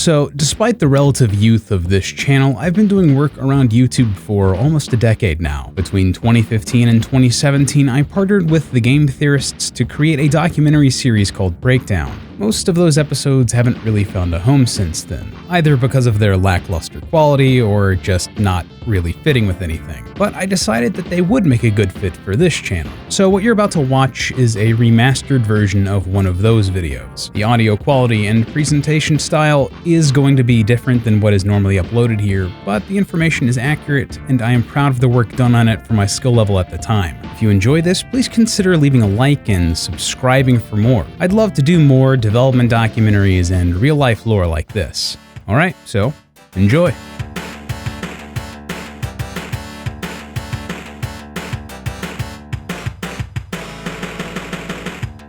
So, despite the relative youth of this channel, I've been doing work around YouTube for almost a decade now. Between 2015 and 2017, I partnered with the Game Theorists to create a documentary series called Breakdown. Most of those episodes haven't really found a home since then, either because of their lackluster quality or just not really fitting with anything. But I decided that they would make a good fit for this channel. So what you're about to watch is a remastered version of one of those videos. The audio quality and presentation style is going to be different than what is normally uploaded here, but the information is accurate and I am proud of the work done on it for my skill level at the time. If you enjoy this, please consider leaving a like and subscribing for more. I'd love to do more development documentaries and real-life lore like this. Alright, so enjoy!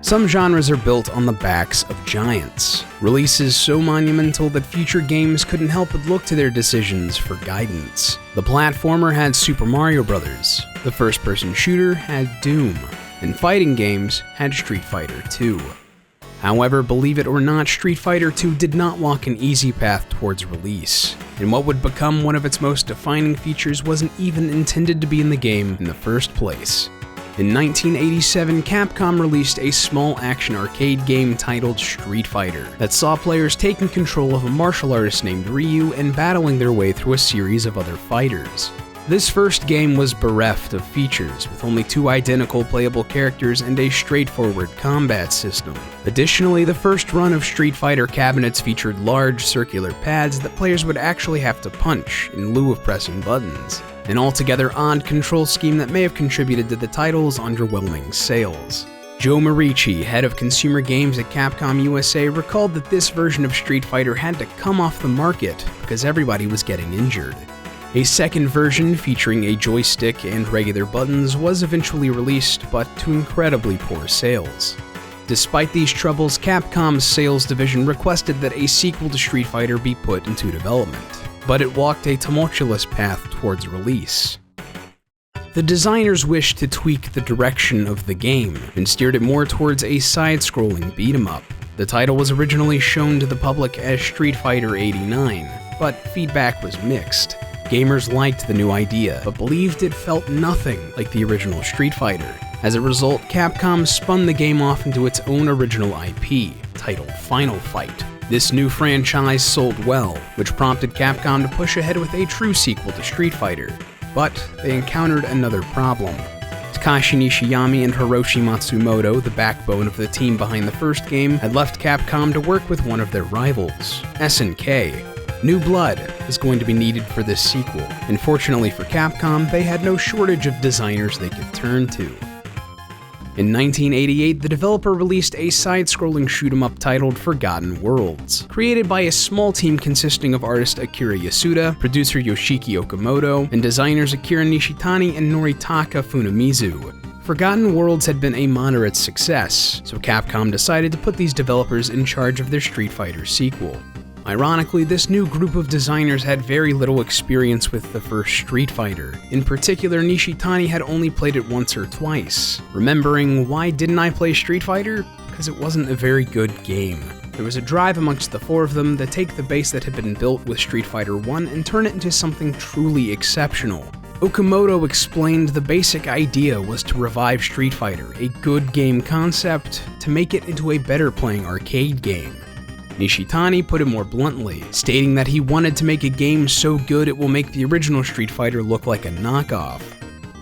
Some genres are built on the backs of giants. Releases so monumental that future games couldn't help but look to their decisions for guidance. The platformer had Super Mario Bros., the first-person shooter had Doom, and fighting games had Street Fighter 2. However, believe it or not, Street Fighter 2 did not walk an easy path towards release, and what would become one of its most defining features wasn't even intended to be in the game in the first place. In 1987, Capcom released a small action arcade game titled Street Fighter that saw players taking control of a martial artist named Ryu and battling their way through a series of other fighters. This first game was bereft of features, with only 2 identical playable characters and a straightforward combat system. Additionally, the first run of Street Fighter cabinets featured large circular pads that players would actually have to punch in lieu of pressing buttons. An altogether odd control scheme that may have contributed to the title's underwhelming sales. Joe Morici, head of consumer games at Capcom USA, recalled that this version of Street Fighter had to come off the market because everybody was getting injured. A second version featuring a joystick and regular buttons was eventually released, but to incredibly poor sales. Despite these troubles, Capcom's sales division requested that a sequel to Street Fighter be put into development, but it walked a tumultuous path towards release. The designers wished to tweak the direction of the game and steered it more towards a side-scrolling beat-em-up. The title was originally shown to the public as Street Fighter 89, but feedback was mixed. Gamers liked the new idea, but believed it felt nothing like the original Street Fighter. As a result, Capcom spun the game off into its own original IP, titled Final Fight. This new franchise sold well, which prompted Capcom to push ahead with a true sequel to Street Fighter. But they encountered another problem. Takashi Nishiyama and Hiroshi Matsumoto, the backbone of the team behind the first game, had left Capcom to work with one of their rivals, SNK. New blood was going to be needed for this sequel, and fortunately for Capcom, they had no shortage of designers they could turn to. In 1988, the developer released a side-scrolling shoot-'em-up titled Forgotten Worlds, created by a small team consisting of artist Akira Yasuda, producer Yoshiki Okamoto, and designers Akira Nishitani and Noritaka Funamizu. Forgotten Worlds had been a moderate success, so Capcom decided to put these developers in charge of their Street Fighter sequel. Ironically, this new group of designers had very little experience with the first Street Fighter. In particular, Nishitani had only played it once or twice. Remembering, why didn't I play Street Fighter? Because it wasn't a very good game. There was a drive amongst the 4 of them to take the base that had been built with Street Fighter 1 and turn it into something truly exceptional. Okamoto explained the basic idea was to revive Street Fighter, a good game concept, to make it into a better playing arcade game. Nishitani put it more bluntly, stating that he wanted to make a game so good it will make the original Street Fighter look like a knockoff.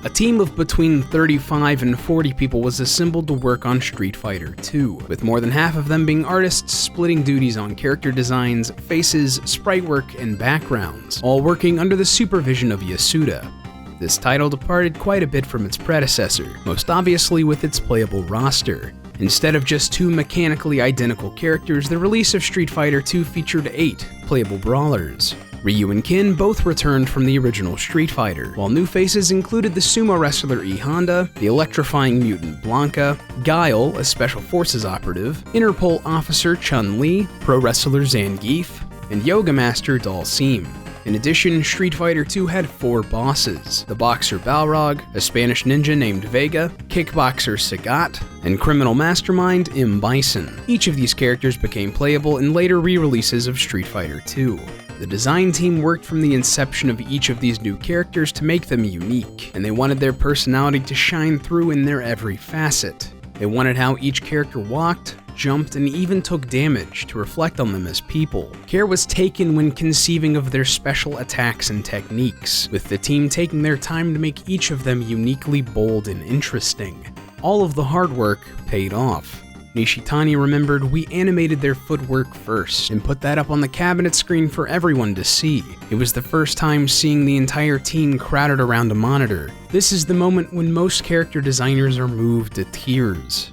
A team of between 35 and 40 people was assembled to work on Street Fighter 2, with more than half of them being artists splitting duties on character designs, faces, sprite work, and backgrounds, all working under the supervision of Yasuda. This title departed quite a bit from its predecessor, most obviously with its playable roster. Instead of just 2 mechanically identical characters, the release of Street Fighter 2 featured 8 playable brawlers. Ryu and Ken both returned from the original Street Fighter, while new faces included the sumo wrestler E Honda, the electrifying mutant Blanca, Guile, a special forces operative, Interpol officer Chun-Li, pro wrestler Zangief, and Yoga Master Dalsim. In addition, Street Fighter II had 4 bosses: the boxer Balrog, a Spanish ninja named Vega, kickboxer Sagat, and criminal mastermind M. Bison. Each of these characters became playable in later re-releases of Street Fighter II. The design team worked from the inception of each of these new characters to make them unique, and they wanted their personality to shine through in their every facet. They wanted how each character walked, jumped, and even took damage to reflect on them as people. Care was taken when conceiving of their special attacks and techniques, with the team taking their time to make each of them uniquely bold and interesting. All of the hard work paid off. Nishitani remembered, "We animated their footwork first and put that up on the cabinet screen for everyone to see. It was the first time seeing the entire team crowded around a monitor. This is the moment when most character designers are moved to tears."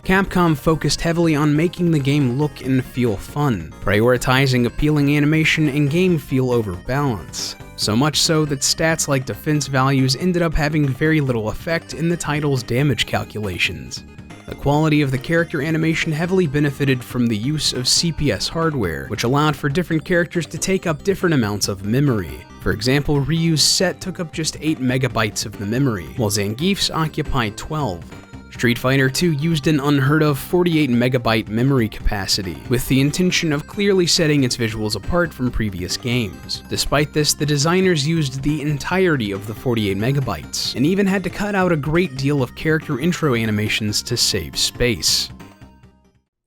Capcom focused heavily on making the game look and feel fun, prioritizing appealing animation and game feel over balance. So much so that stats like defense values ended up having very little effect in the title's damage calculations. The quality of the character animation heavily benefited from the use of CPS hardware, which allowed for different characters to take up different amounts of memory. For example, Ryu's set took up just 8 megabytes of the memory, while Zangief's occupied 12. Street Fighter II used an unheard of 48 megabyte memory capacity, with the intention of clearly setting its visuals apart from previous games. Despite this, the designers used the entirety of the 48 megabytes, and even had to cut out a great deal of character intro animations to save space.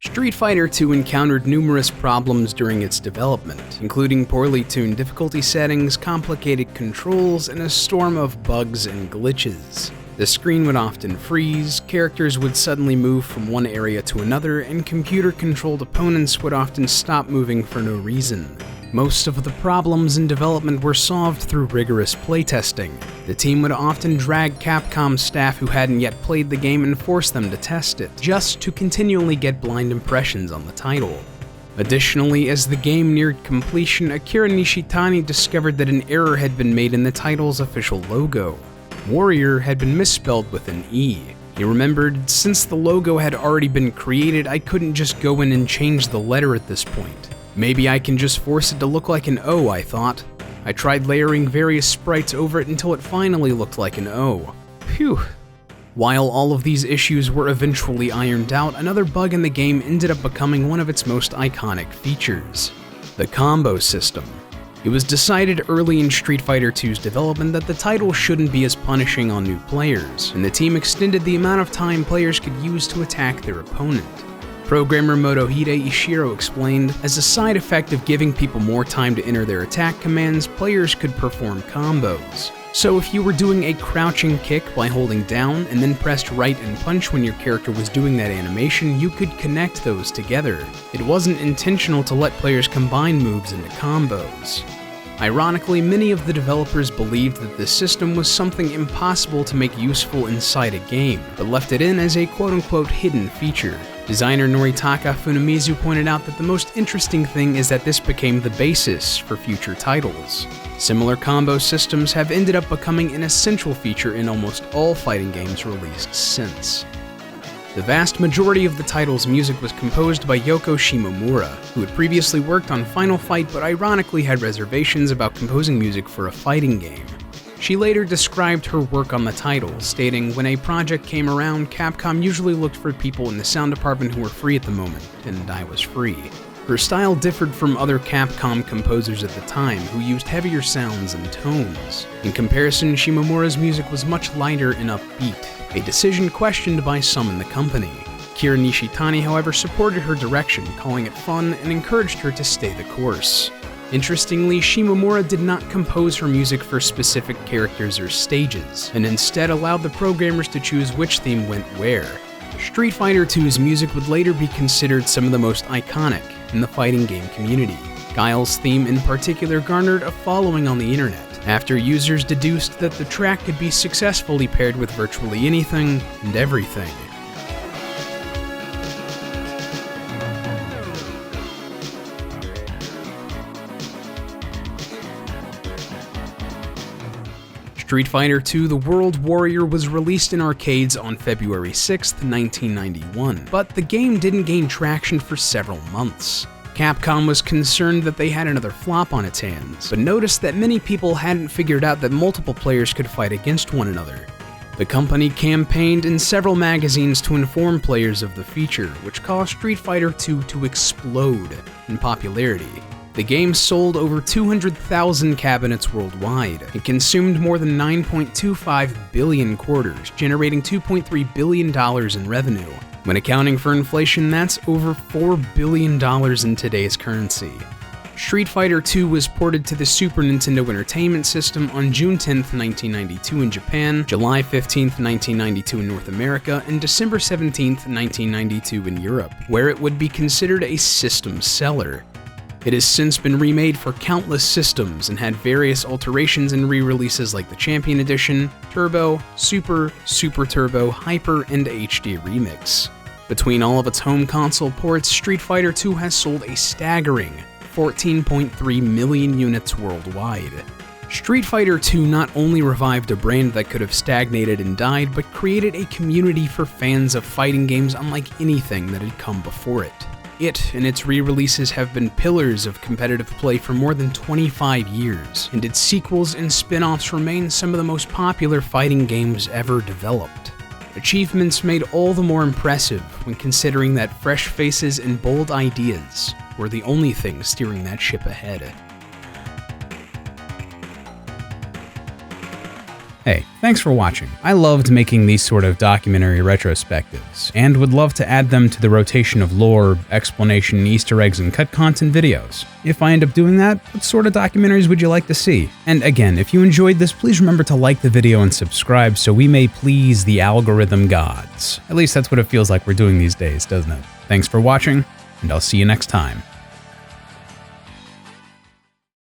Street Fighter II encountered numerous problems during its development, including poorly tuned difficulty settings, complicated controls, and a storm of bugs and glitches. The screen would often freeze, characters would suddenly move from one area to another, and computer-controlled opponents would often stop moving for no reason. Most of the problems in development were solved through rigorous playtesting. The team would often drag Capcom staff who hadn't yet played the game and force them to test it, just to continually get blind impressions on the title. Additionally, as the game neared completion, Akira Nishitani discovered that an error had been made in the title's official logo. Warrior had been misspelled with an E. He remembered, "Since the logo had already been created, I couldn't just go in and change the letter at this point. Maybe I can just force it to look like an O," I thought. I tried layering various sprites over it until it finally looked like an O. Phew. While all of these issues were eventually ironed out, another bug in the game ended up becoming one of its most iconic features: the combo system. It was decided early in Street Fighter II's development that the title shouldn't be as punishing on new players, and the team extended the amount of time players could use to attack their opponent. Programmer Motohide Ishiro explained, "As a side effect of giving people more time to enter their attack commands, players could perform combos. So if you were doing a crouching kick by holding down and then pressed right and punch when your character was doing that animation, you could connect those together. It wasn't intentional to let players combine moves into combos." Ironically, many of the developers believed that this system was something impossible to make useful inside a game, but left it in as a quote-unquote hidden feature. Designer Noritaka Funamizu pointed out that the most interesting thing is that this became the basis for future titles. Similar combo systems have ended up becoming an essential feature in almost all fighting games released since. The vast majority of the title's music was composed by Yoko Shimomura, who had previously worked on Final Fight but ironically had reservations about composing music for a fighting game. She later described her work on the title, stating, "When a project came around, Capcom usually looked for people in the sound department who were free at the moment, and I was free." Her style differed from other Capcom composers at the time, who used heavier sounds and tones. In comparison, Shimomura's music was much lighter and upbeat, a decision questioned by some in the company. Akira Nishitani, however, supported her direction, calling it fun and encouraged her to stay the course. Interestingly, Shimomura did not compose her music for specific characters or stages, and instead allowed the programmers to choose which theme went where. Street Fighter II's music would later be considered some of the most iconic in the fighting game community. Guile's theme in particular garnered a following on the internet, after users deduced that the track could be successfully paired with virtually anything and everything. Street Fighter II: The World Warrior was released in arcades on February 6, 1991, but the game didn't gain traction for several months. Capcom was concerned that they had another flop on its hands, but noticed that many people hadn't figured out that multiple players could fight against one another. The company campaigned in several magazines to inform players of the feature, which caused Street Fighter II to explode in popularity. The game sold over 200,000 cabinets worldwide and consumed more than 9.25 billion quarters, generating $2.3 billion in revenue. When accounting for inflation, that's over $4 billion in today's currency. Street Fighter II was ported to the Super Nintendo Entertainment System on June 10, 1992 in Japan, July 15, 1992 in North America, and December 17, 1992 in Europe, where it would be considered a system seller. It has since been remade for countless systems and had various alterations and re-releases like the Champion Edition, Turbo, Super, Super Turbo, Hyper, and HD Remix. Between all of its home console ports, Street Fighter II has sold a staggering 14.3 million units worldwide. Street Fighter II not only revived a brand that could have stagnated and died, but created a community for fans of fighting games unlike anything that had come before it. It and its re-releases have been pillars of competitive play for more than 25 years, and its sequels and spin-offs remain some of the most popular fighting games ever developed. Achievements made all the more impressive when considering that fresh faces and bold ideas were the only thing steering that ship ahead. Hey, thanks for watching. I loved making these sort of documentary retrospectives, and would love to add them to the rotation of lore, explanation, Easter eggs, and cut content videos. If I end up doing that, what sort of documentaries would you like to see? And again, if you enjoyed this, please remember to like the video and subscribe so we may please the algorithm gods. At least that's what it feels like we're doing these days, doesn't it? Thanks for watching, and I'll see you next time.